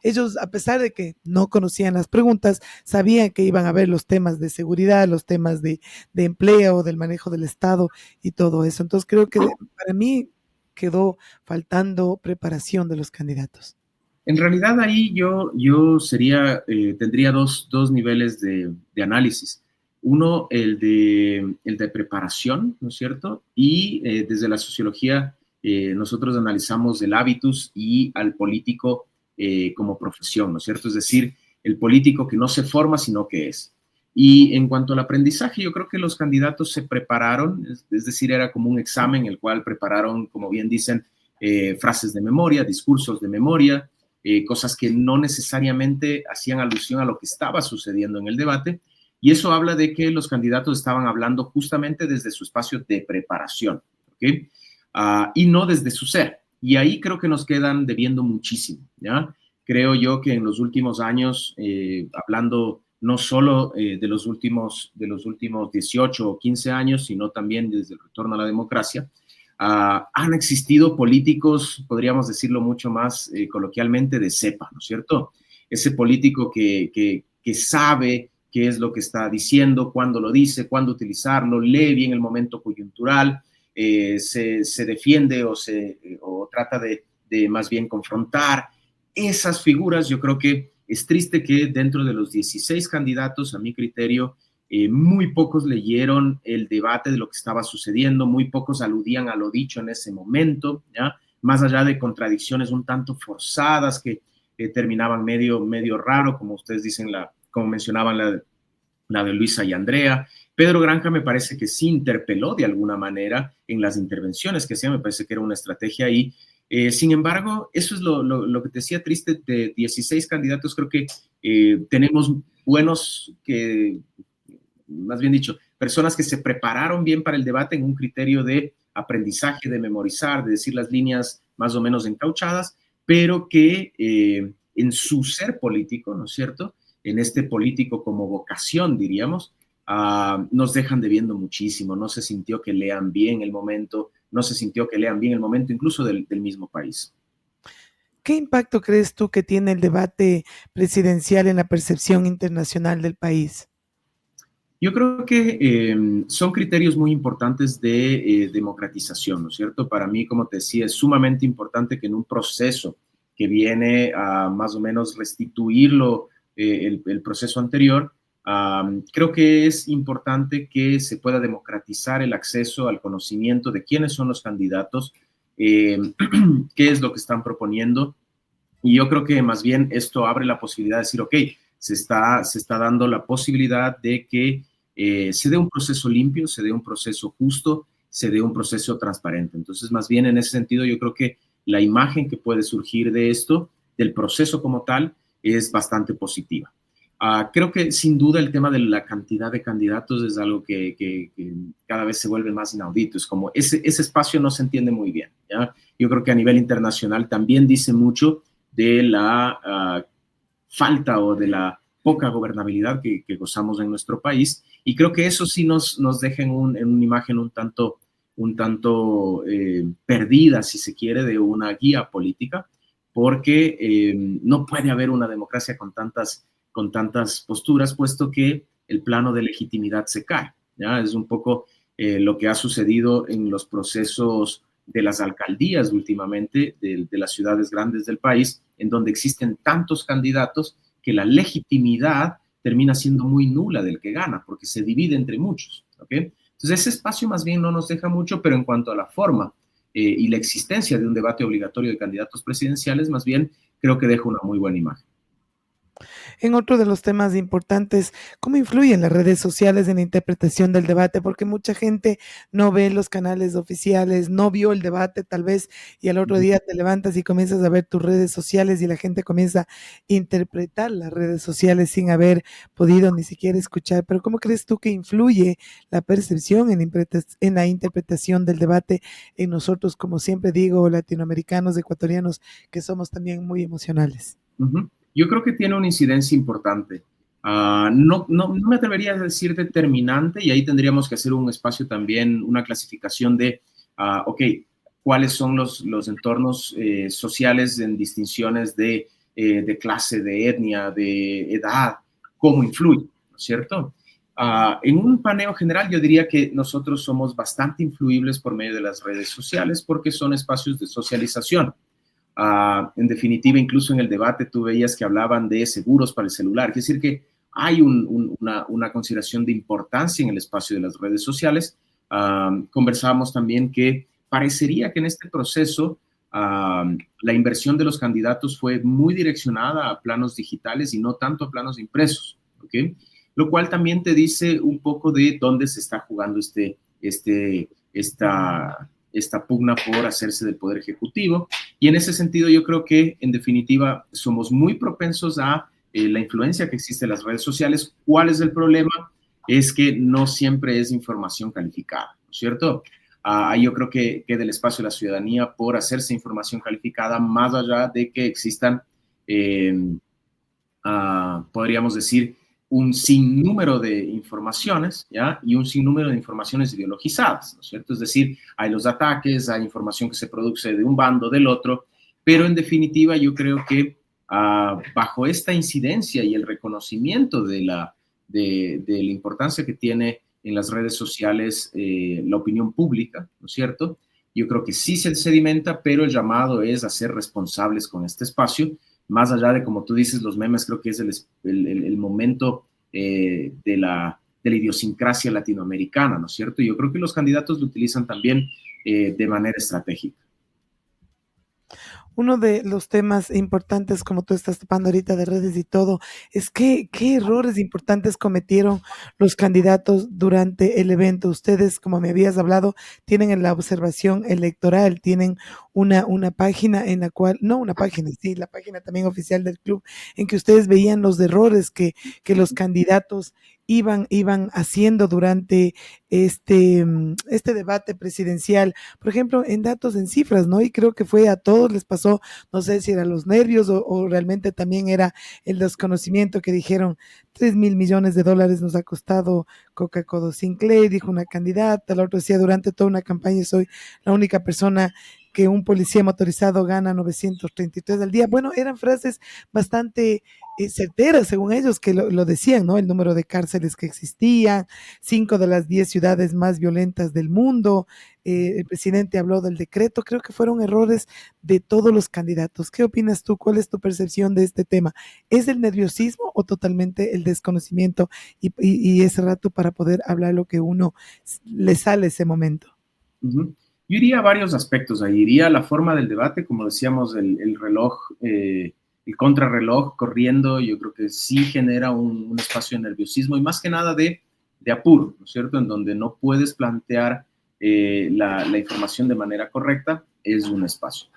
ellos, a pesar de que no conocían las preguntas, sabían que iban a ver los temas de seguridad, los temas de empleo, del manejo del Estado y todo eso. Entonces creo que para mí quedó faltando preparación de los candidatos. En realidad ahí yo tendría dos niveles de análisis. Uno, el de preparación, ¿no es cierto? Y desde la sociología nosotros analizamos el hábitus y al político como profesión, ¿no es cierto? Es decir, el político que no se forma, sino que es. Y en cuanto al aprendizaje, yo creo que los candidatos se prepararon, es decir, era como un examen el cual prepararon, como bien dicen, frases de memoria, discursos de memoria, cosas que no necesariamente hacían alusión a lo que estaba sucediendo en el debate, y eso habla de que los candidatos estaban hablando justamente desde su espacio de preparación, ¿ok? Y no desde su ser, y ahí creo que nos quedan debiendo muchísimo, ¿ya? Creo yo que en los últimos años, hablando no solo de los últimos 18 o 15 años, sino también desde el retorno a la democracia, han existido políticos, podríamos decirlo mucho más coloquialmente, de cepa, ¿no es cierto? Ese político que sabe qué es lo que está diciendo, cuándo lo dice, cuándo utilizarlo, lee bien el momento coyuntural, se defiende o trata de más bien confrontar. Esas figuras, yo creo que es triste que dentro de los 16 candidatos, a mi criterio, muy pocos leyeron el debate de lo que estaba sucediendo, muy pocos aludían a lo dicho en ese momento, ¿ya? Más allá de contradicciones un tanto forzadas que terminaban medio raro, como ustedes dicen, como mencionaban la de Luisa y Andrea. Pedro Granja me parece que sí interpeló de alguna manera en las intervenciones que hacía, me parece que era una estrategia ahí. Sin embargo, eso es lo que te decía triste, de 16 candidatos, creo que tenemos buenos más bien dicho, personas que se prepararon bien para el debate en un criterio de aprendizaje, de memorizar, de decir las líneas más o menos encauchadas, pero que en su ser político, ¿no es cierto?, en este político como vocación, diríamos, nos dejan debiendo muchísimo. No se sintió que lean bien el momento, no se sintió que lean bien el momento incluso del mismo país. ¿Qué impacto crees tú que tiene el debate presidencial en la percepción internacional del país? Yo creo que son criterios muy importantes de democratización, ¿no es cierto? Para mí, como te decía, es sumamente importante que en un proceso que viene a más o menos restituirlo, el proceso anterior, creo que es importante que se pueda democratizar el acceso al conocimiento de quiénes son los candidatos, qué es lo que están proponiendo, y yo creo que más bien esto abre la posibilidad de decir, ok, se está dando la posibilidad de que se dé un proceso limpio, se dé un proceso justo, se dé un proceso transparente. Entonces, más bien en ese sentido, yo creo que la imagen que puede surgir de esto, del proceso como tal, es bastante positiva. Creo que sin duda el tema de la cantidad de candidatos es algo que cada vez se vuelve más inaudito. Es como ese espacio no se entiende muy bien, ¿ya? Yo creo que a nivel internacional también dice mucho de la falta o de la poca gobernabilidad que gozamos en nuestro país, y creo que eso sí nos deja en una imagen un tanto perdida, si se quiere, de una guía política, porque no puede haber una democracia con tantas posturas, puesto que el plano de legitimidad se cae, ¿ya? Es un poco lo que ha sucedido en los procesos de las alcaldías últimamente, de las ciudades grandes del país, en donde existen tantos candidatos que la legitimidad termina siendo muy nula del que gana, porque se divide entre muchos, ¿ok? Entonces ese espacio más bien no nos deja mucho, pero en cuanto a la forma y la existencia de un debate obligatorio de candidatos presidenciales, más bien creo que deja una muy buena imagen. En otro de los temas importantes, ¿cómo influyen las redes sociales en la interpretación del debate? Porque mucha gente no ve los canales oficiales, no vio el debate tal vez, y al otro día te levantas y comienzas a ver tus redes sociales y la gente comienza a interpretar las redes sociales sin haber podido ni siquiera escuchar. Pero ¿cómo crees tú que influye la percepción en la interpretación del debate en nosotros, como siempre digo, latinoamericanos, ecuatorianos, que somos también muy emocionales? Yo creo que tiene una incidencia importante. No me atrevería a decir determinante, y ahí tendríamos que hacer un espacio también, una clasificación de, ok, cuáles son los entornos sociales en distinciones de clase, de etnia, de edad, cómo influye, ¿no es cierto? En un paneo general yo diría que nosotros somos bastante influibles por medio de las redes sociales porque son espacios de socialización. En definitiva, incluso en el debate tú veías que hablaban de seguros para el celular, es decir que hay una consideración de importancia en el espacio de las redes sociales. Conversábamos también que parecería que en este proceso la inversión de los candidatos fue muy direccionada a planos digitales y no tanto a planos impresos, ¿ok? Lo cual también te dice un poco de dónde se está jugando esta pugna por hacerse del Poder Ejecutivo. Y en ese sentido yo creo que, en definitiva, somos muy propensos a la influencia que existe en las redes sociales. ¿Cuál es el problema? Es que no siempre es información calificada, ¿no es cierto? Yo creo que queda el espacio de la ciudadanía por hacerse información calificada, más allá de que existan, podríamos decir, un sinnúmero de informaciones, ¿ya? Y un sinnúmero de informaciones ideologizadas, ¿no es cierto? Es decir, hay los ataques, hay información que se produce de un bando, del otro, pero en definitiva yo creo que bajo esta incidencia y el reconocimiento de la importancia que tiene en las redes sociales la opinión pública, ¿no es cierto? Yo creo que sí se sedimenta, pero el llamado es a ser responsables con este espacio. Más allá de, como tú dices, los memes, creo que es el momento de la idiosincrasia latinoamericana, ¿no es cierto? Yo creo que los candidatos lo utilizan también de manera estratégica. Uno de los temas importantes, como tú estás topando ahorita de redes y todo, es qué errores importantes cometieron los candidatos durante el evento. Ustedes, como me habías hablado, tienen en la observación electoral, tienen una página en la cual, no una página, sí, la página también oficial del club, en que ustedes veían los errores que los candidatos iban haciendo durante este debate presidencial, por ejemplo, en datos, en cifras, ¿no? Y creo que fue a todos les pasó, no sé si eran los nervios o realmente también era el desconocimiento, que dijeron $3,000 millones nos ha costado Coca-Cola Sinclair, dijo una candidata, la otra decía, durante toda una campaña soy la única persona que un policía motorizado gana 933 al día. Bueno, eran frases bastante certeras, según ellos, que lo decían, ¿no? El número de cárceles que existían, 5 de las 10 ciudades más violentas del mundo. El presidente habló del decreto. Creo que fueron errores de todos los candidatos. ¿Qué opinas tú? ¿Cuál es tu percepción de este tema? ¿Es el nerviosismo o totalmente el desconocimiento y ese rato para poder hablar lo que uno le sale ese momento? Uh-huh. Yo iría a varios aspectos ahí. Iría a la forma del debate, como decíamos, el reloj, el contrarreloj corriendo, yo creo que sí genera un espacio de nerviosismo y más que nada de apuro, ¿no es cierto? En donde no puedes plantear la información de manera correcta, es un espacio.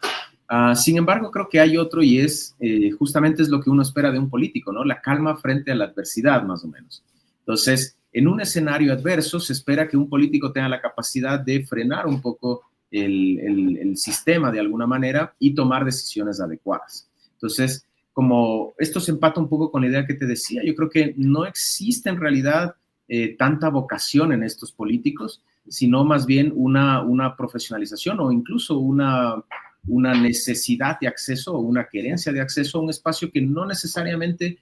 Sin embargo, creo que hay otro y es justamente es lo que uno espera de un político, ¿no? La calma frente a la adversidad, más o menos. Entonces, en un escenario adverso se espera que un político tenga la capacidad de frenar un poco el sistema de alguna manera y tomar decisiones adecuadas. Entonces, como esto se empata un poco con la idea que te decía, yo creo que no existe en realidad tanta vocación en estos políticos, sino más bien una profesionalización o incluso una necesidad de acceso o una querencia de acceso a un espacio que no necesariamente,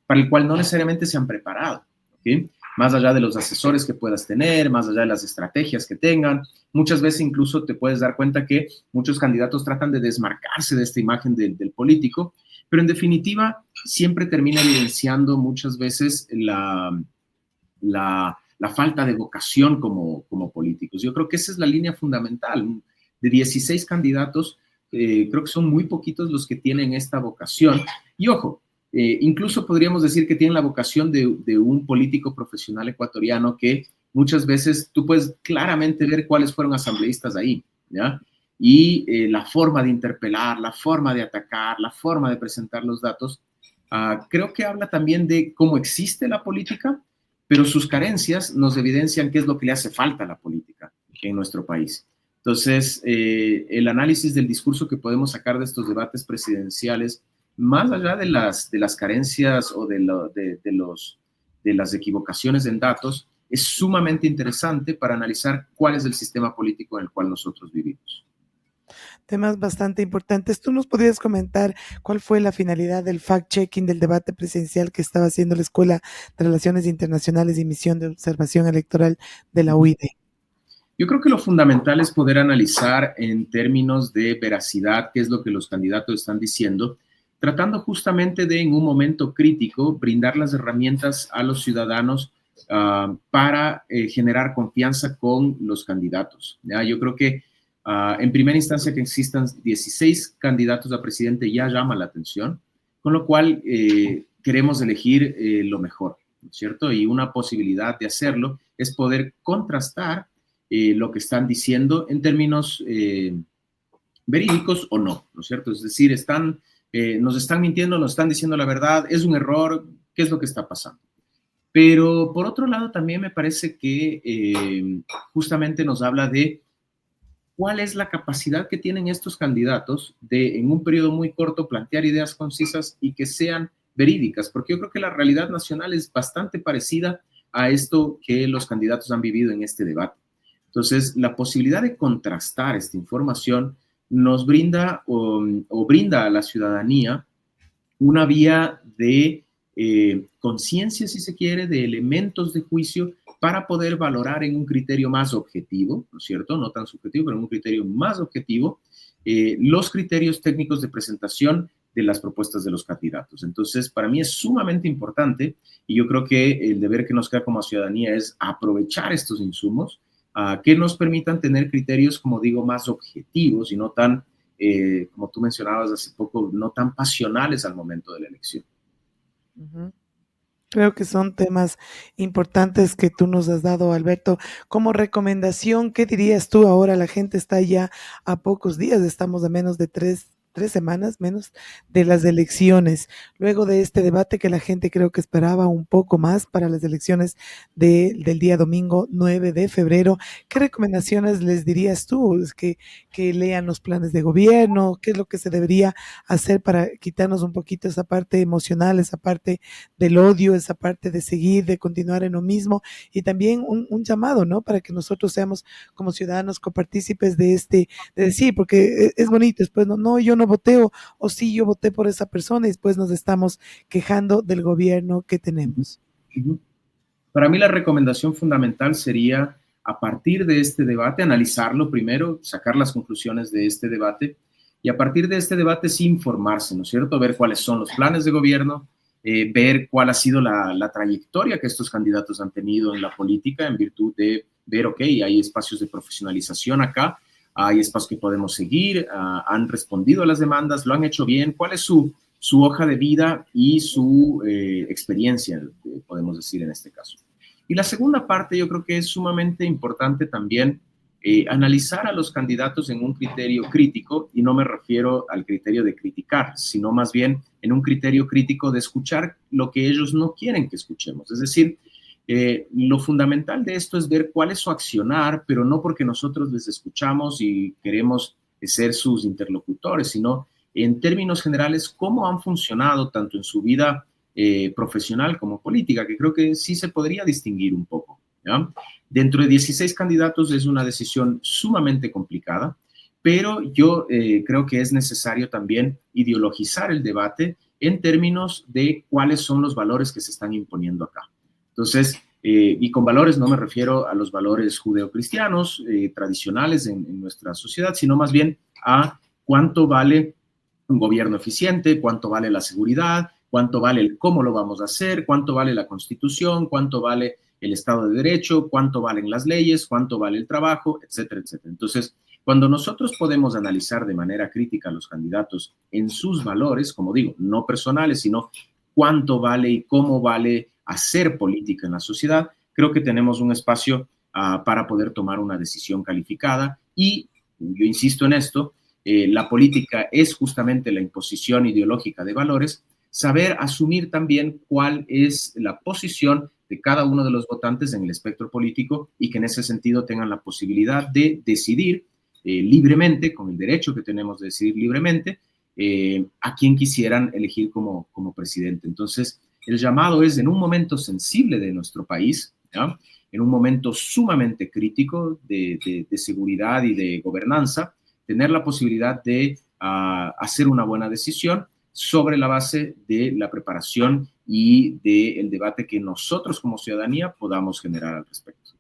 para el cual no necesariamente se han preparado. ¿Sí? Más allá de los asesores que puedas tener, más allá de las estrategias que tengan, muchas veces incluso te puedes dar cuenta que muchos candidatos tratan de desmarcarse de esta imagen del político, pero en definitiva siempre termina evidenciando muchas veces la falta de vocación como políticos. Yo creo que esa es la línea fundamental. De 16 candidatos, creo que son muy poquitos los que tienen esta vocación. Y ojo, incluso podríamos decir que tienen la vocación de un político profesional ecuatoriano que muchas veces tú puedes claramente ver cuáles fueron asambleístas ahí, ¿ya? Y la forma de interpelar, la forma de atacar, la forma de presentar los datos, creo que habla también de cómo existe la política, pero sus carencias nos evidencian qué es lo que le hace falta a la política en nuestro país. Entonces, el análisis del discurso que podemos sacar de estos debates presidenciales, más allá de las carencias o de las equivocaciones en datos, es sumamente interesante para analizar cuál es el sistema político en el cual nosotros vivimos. Temas bastante importantes. ¿Tú nos podrías comentar cuál fue la finalidad del fact-checking del debate presidencial que estaba haciendo la Escuela de Relaciones Internacionales y Misión de Observación Electoral de la UID? Yo creo que lo fundamental es poder analizar en términos de veracidad qué es lo que los candidatos están diciendo, tratando justamente de, en un momento crítico, brindar las herramientas a los ciudadanos para generar confianza con los candidatos. ¿Ya? Yo creo que en primera instancia que existan 16 candidatos a presidente ya llama la atención, con lo cual queremos elegir lo mejor, ¿no es cierto? Y una posibilidad de hacerlo es poder contrastar lo que están diciendo en términos verídicos o no, ¿no es cierto? Es decir, nos están mintiendo, nos están diciendo la verdad, es un error, ¿qué es lo que está pasando? Pero por otro lado también me parece que justamente nos habla de cuál es la capacidad que tienen estos candidatos de en un periodo muy corto plantear ideas concisas y que sean verídicas, porque yo creo que la realidad nacional es bastante parecida a esto que los candidatos han vivido en este debate. Entonces, la posibilidad de contrastar esta información nos brinda o brinda a la ciudadanía una vía de conciencia, si se quiere, de elementos de juicio para poder valorar en un criterio más objetivo, ¿no es cierto? No tan subjetivo, pero en un criterio más objetivo, los criterios técnicos de presentación de las propuestas de los candidatos. Entonces, para mí es sumamente importante y yo creo que el deber que nos queda como ciudadanía es aprovechar estos insumos que nos permitan tener criterios, como digo, más objetivos y no tan, como tú mencionabas hace poco, no tan pasionales al momento de la elección. Uh-huh. Creo que son temas importantes que tú nos has dado, Alberto. Como recomendación, ¿qué dirías tú ahora? La gente está ya a pocos días, estamos a menos de tres semanas menos de las elecciones. Luego de este debate que la gente creo que esperaba un poco más para las elecciones del día domingo 9 de febrero, ¿qué recomendaciones les dirías tú? ¿Es que lean los planes de gobierno? ¿Qué es lo que se debería hacer para quitarnos un poquito esa parte emocional, esa parte del odio, esa parte de seguir, de continuar en lo mismo? Y también un llamado, ¿no? Para que nosotros seamos como ciudadanos copartícipes de de decir, porque es bonito, después no, yo no voté o sí, yo voté por esa persona y después nos estamos quejando del gobierno que tenemos. Para mí la recomendación fundamental sería, a partir de este debate, analizarlo primero, sacar las conclusiones de este debate y a partir de este debate sí informarse, ¿no es cierto? Ver cuáles son los planes de gobierno, ver cuál ha sido la trayectoria que estos candidatos han tenido en la política en virtud de ver, ok, hay espacios de profesionalización acá, hay espacios que podemos seguir, han respondido a las demandas, lo han hecho bien, cuál es su hoja de vida y su experiencia, podemos decir en este caso. Y la segunda parte yo creo que es sumamente importante también analizar a los candidatos en un criterio crítico, y no me refiero al criterio de criticar, sino más bien en un criterio crítico de escuchar lo que ellos no quieren que escuchemos. Es decir, lo fundamental de esto es ver cuál es su accionar, pero no porque nosotros les escuchamos y queremos ser sus interlocutores, sino en términos generales cómo han funcionado tanto en su vida profesional como política, que creo que sí se podría distinguir un poco, ¿ya? Dentro de 16 candidatos es una decisión sumamente complicada, pero yo creo que es necesario también ideologizar el debate en términos de cuáles son los valores que se están imponiendo acá. Entonces, y con valores no me refiero a los valores judeocristianos tradicionales en nuestra sociedad, sino más bien a cuánto vale un gobierno eficiente, cuánto vale la seguridad, cuánto vale el cómo lo vamos a hacer, cuánto vale la Constitución, cuánto vale el Estado de Derecho, cuánto valen las leyes, cuánto vale el trabajo, etcétera, etcétera. Entonces, cuando nosotros podemos analizar de manera crítica a los candidatos en sus valores, como digo, no personales, sino cuánto vale y cómo vale hacer política en la sociedad, creo que tenemos un espacio para poder tomar una decisión calificada. Y yo insisto en esto, la política es justamente la imposición ideológica de valores, saber asumir también cuál es la posición de cada uno de los votantes en el espectro político y que en ese sentido tengan la posibilidad de decidir libremente, con el derecho que tenemos de decidir libremente, a quien quisieran elegir como presidente. Entonces, el llamado es en un momento sensible de nuestro país, ¿ya?, en un momento sumamente crítico de seguridad y de gobernanza, tener la posibilidad de hacer una buena decisión sobre la base de la preparación y del debate que nosotros como ciudadanía podamos generar al respecto.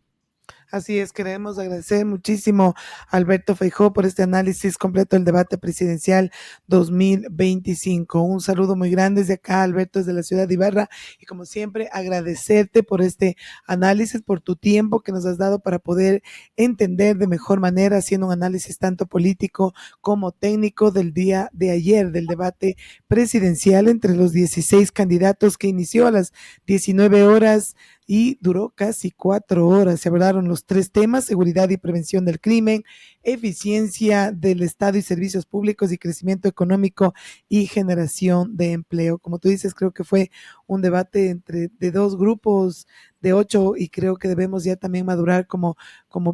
Así es, queremos agradecer muchísimo a Alberto Feijóo por este análisis completo del debate presidencial 2025. Un saludo muy grande desde acá, Alberto, desde la ciudad de Ibarra, y como siempre agradecerte por este análisis, por tu tiempo que nos has dado para poder entender de mejor manera, haciendo un análisis tanto político como técnico del día de ayer, del debate presidencial entre los 16 candidatos que inició a las 19 horas y duró casi 4 horas. Se abordaron los 3 temas: seguridad y prevención del crimen, eficiencia del Estado y servicios públicos, y crecimiento económico y generación de empleo. Como tú dices, creo que fue un debate de 2 grupos de 8, y creo que debemos ya también madurar como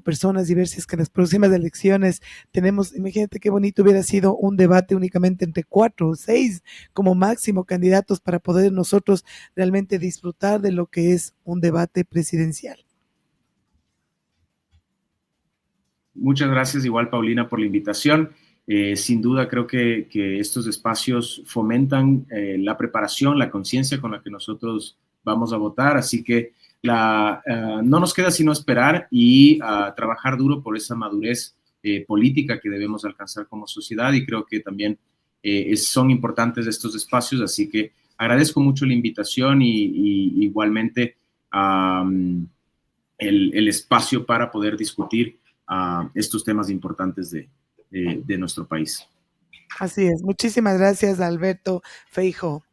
personas y ver si es que en las próximas elecciones tenemos, imagínate qué bonito hubiera sido un debate únicamente entre 4 o 6 como máximo candidatos para poder nosotros realmente disfrutar de lo que es un debate presidencial. Muchas gracias igual, Paulina, por la invitación. Sin duda creo que estos espacios fomentan la preparación, la conciencia con la que nosotros vamos a votar, así que no nos queda sino esperar y trabajar duro por esa madurez política que debemos alcanzar como sociedad, y creo que también son importantes estos espacios, así que agradezco mucho la invitación y igualmente el espacio para poder discutir estos temas importantes de nuestro país. Así es. Muchísimas gracias, Alberto Feijóo.